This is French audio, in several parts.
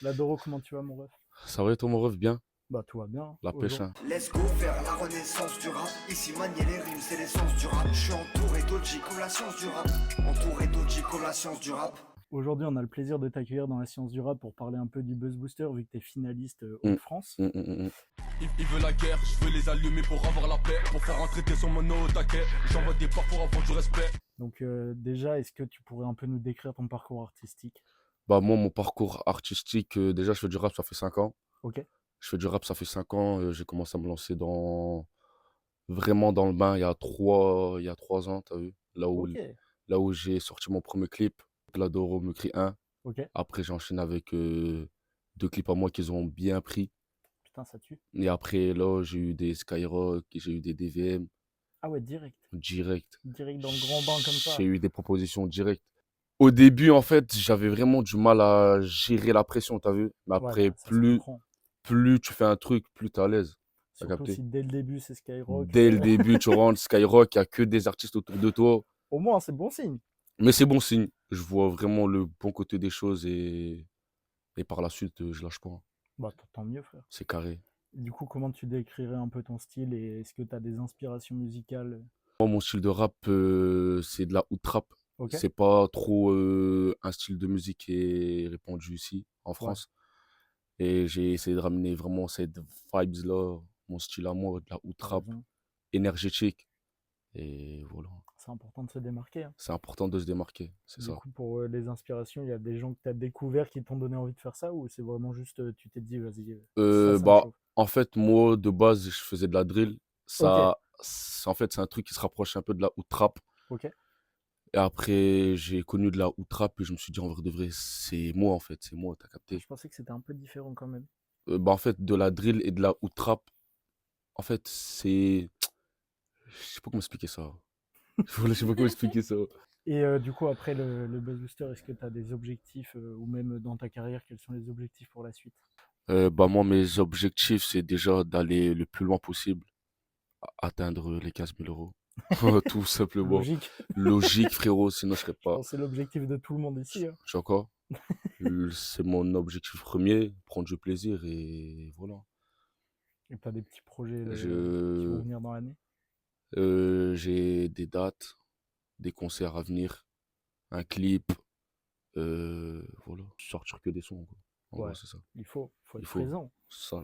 La Doro, comment tu vas, mon ref? Ça va et toi, mon ref, bien? Bah, tout va bien. La pêche, hein. Let's go faire la renaissance du rap. Ici manier les rimes, c'est l'essence du rap. Je suis entouré d'Oji comme la science du rap. Entouré d'Oji comme la science du rap. Aujourd'hui, on a le plaisir de t'accueillir dans la science du rap pour parler un peu du Buzz Booster, vu que tu es finaliste Hum, Hauts-de-France. hum. Il veut la guerre, je veux les allumer pour avoir la paix. Pour faire entrer tes son mono au taquet. J'envoie des parts pour avoir du respect. Donc, déjà, est-ce que tu pourrais un peu nous décrire ton parcours artistique? Bah, moi, mon parcours artistique, déjà, je fais du rap, ça fait 5 ans. Ok. Je fais du rap, ça fait 5 ans. J'ai commencé à me lancer vraiment dans le bain il y a 3 ans, t'as vu? Ok. Là où j'ai sorti mon premier clip, Gladoro me crie 1. Ok. Après, j'ai enchaîné avec 2 clips à moi qui ont bien pris. Putain, ça tue. Et après, là, j'ai eu des Skyrock, j'ai eu des DVM Ah ouais, direct. direct. Direct dans le grand bain comme ça. J'ai eu des propositions directes. Au début, en fait, j'avais vraiment du mal à gérer la pression, t'as vu? Mais Ouais, après, bah, ça se comprend. plus tu fais un truc, plus t'es à l'aise. T'as Surtout capté? si dès le début, c'est Skyrock. Dès le début, tu rentres, Skyrock, il n'y a que des artistes autour de toi. Au moins, c'est bon signe. Mais c'est bon signe. Je vois vraiment le bon côté des choses et par la suite, je lâche pas, hein. Bah, tant mieux, frère. C'est carré. Du coup, comment tu décrirais un peu ton style et est-ce que tu as des inspirations musicales? Moi, mon style de rap, c'est de la hood trap. Ok. C'est pas trop un style de musique qui est répandu ici, en Ouais, France. Et j'ai essayé de ramener vraiment cette vibes-là, mon style à moi, de la hood t'as trap, raison. énergétique. Et voilà. C'est important de se démarquer, hein. C'est important de se démarquer, c'est Du ça. coup, pour les inspirations, il y a des gens que tu as découverts qui t'ont donné envie de faire ça ou c'est vraiment juste tu t'es dit, vas-y, ça me Bah, chauffe. en fait, moi, de base, je faisais de la drill. Ok, En fait, c'est un truc qui se rapproche un peu de la hood trap. ok. Et après, j'ai connu de la hood trap et je me suis dit, en vrai de vrai, c'est moi, en fait, c'est moi, t'as Ah, capté? je pensais que c'était un peu différent quand même. Bah, en fait, de la drill et de la hood trap, en fait, c'est. Je sais pas comment expliquer ça. Je sais pas comment expliquer ça. Et du coup, après le Buzz Booster, est-ce que tu as des objectifs ou même dans ta carrière, quels sont les objectifs pour la suite? Bah, moi, mes objectifs, c'est déjà d'aller le plus loin possible, atteindre les 15 000 euros. Tout simplement. Logique. Logique, frérot, sinon je serais Je pas. pense que c'est l'objectif de tout le monde ici, hein. Je suis encore. C'est mon objectif premier, prendre du plaisir et voilà. Et tu as des petits projets qui vont Je, venir dans l'année? j'ai des dates, des concerts à venir, un clip, voilà. Sortir que des sons, quoi. En Ouais, gros, c'est ça. il faut Il être faut. présent. Ça.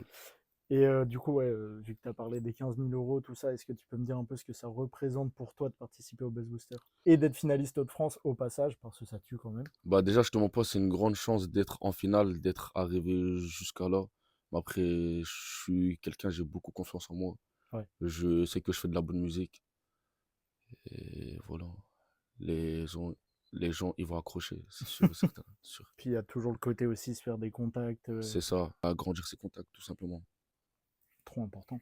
Et du coup, ouais, vu que tu as parlé des 15 000 euros, tout ça, est-ce que tu peux me dire un peu ce que ça représente pour toi de participer au Buzz Booster? Et d'être finaliste Hauts-de-France au passage, parce que ça tue quand même. Bah, déjà, je te mens pas, c'est une grande chance d'être en finale, d'être arrivé jusqu'à là. Mais après, je suis quelqu'un, j'ai beaucoup confiance en moi. Ouais. Je sais que je fais de la bonne musique. Et voilà. Les gens, les gens, ils vont accrocher, c'est sûr et certain. Sûr. Puis il y a toujours le côté aussi se faire des contacts, C'est ça, agrandir ses contacts, tout simplement. trop important,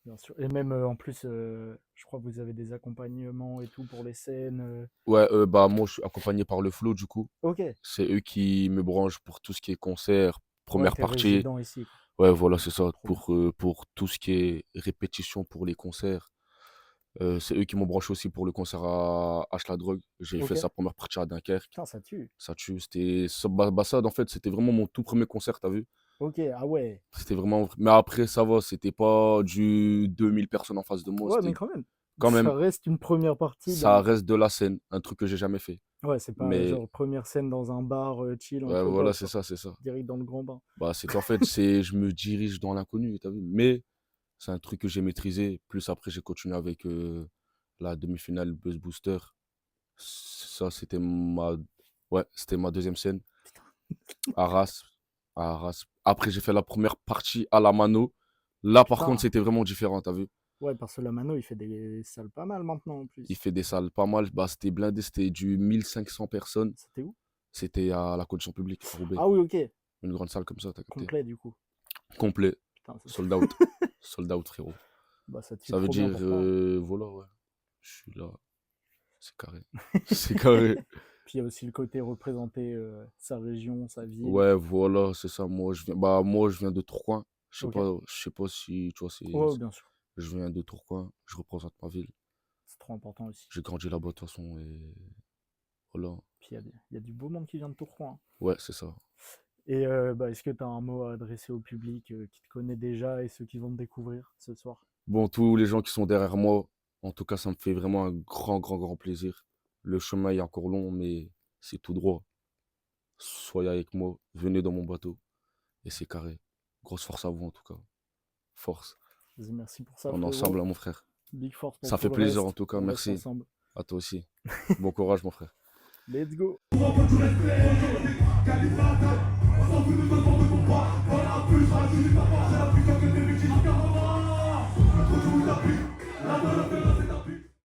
bien sûr. Et même en plus, je crois que vous avez des accompagnements et tout pour les scènes. Ouais, bah, moi, je suis accompagné par le Flow, du coup. Ok, C'est eux qui me branchent pour tout ce qui est concert, ouais, première t'es partie. résident ici, quoi. Ouais, voilà, c'est ça. Trop bien. Pour tout ce qui est répétition pour les concerts. C'est eux qui m'ont branché aussi pour le concert à H la Drogue. J'ai fait Ok, sa première partie à Dunkerque. putain, ça tue. Ça tue. Bah, en fait, c'était vraiment mon tout premier concert, t'as vu? Ok, ah ouais. C'était vraiment. Mais après, ça va, c'était pas du 2000 personnes en face de moi. Ouais, mais C'était quand même. quand Ça même, reste une première partie ça d'un. reste de la scène, un truc que j'ai jamais fait. Ouais, c'est pas Mais genre première scène dans un bar chill ouais, entre voilà, potes, c'est quoi. ça, c'est ça. Direct dans le grand bain. Bah, c'est qu'en fait, je me dirige dans l'inconnu, t'as vu? Mais c'est un truc que j'ai maîtrisé. Plus après, j'ai continué avec la demi-finale Buzz Booster. Ça, c'était ma deuxième scène. Arras. Arras. Après, j'ai fait la première partie à la mano. Là, par contre, Putain. c'était vraiment différent, t'as vu? Ouais, parce que la mano, il fait des salles pas mal maintenant en Il plus. fait des salles pas mal. Bah, c'était blindé, c'était du 1500 personnes. C'était où? C'était à la condition publique, à Roubaix. Ah oui, ok. Une grande salle comme ça, t'as capté? Complet du coup. Complet. Putain, ça, Sold out. Sold out, frérot. bah, ça tue Ça veut trop bien dire, pour toi, hein. voilà, ouais. Je suis là. C'est carré. C'est carré. Puis il y a aussi le côté représenter sa région, sa ville. Ouais, voilà, c'est ça. Moi, je viens de Tourcoing. Ok. Je sais pas si, tu vois, Ouais, bien sûr. je viens de Tourcoing. Je représente ma ville. C'est trop important aussi. J'ai grandi là-bas, de toute façon, et voilà. Puis il y a du beau monde qui vient de Tourcoing, hein. Ouais, c'est ça. Et est-ce que tu as un mot à adresser au public qui te connaît déjà et ceux qui vont te découvrir ce soir? Bon, tous les gens qui sont derrière moi, en tout cas, ça me fait vraiment un grand plaisir. Le chemin est encore long, mais c'est tout droit. Soyez avec moi, venez dans mon bateau et c'est carré. Grosse force à vous en tout cas. Force. Vas-y, merci pour ça, On est frérot. ensemble, hein, mon frère. Big force pour Ça tout fait le plaisir en reste. tout cas, On reste merci. ensemble. À toi aussi. Bon courage, mon frère. Let's go.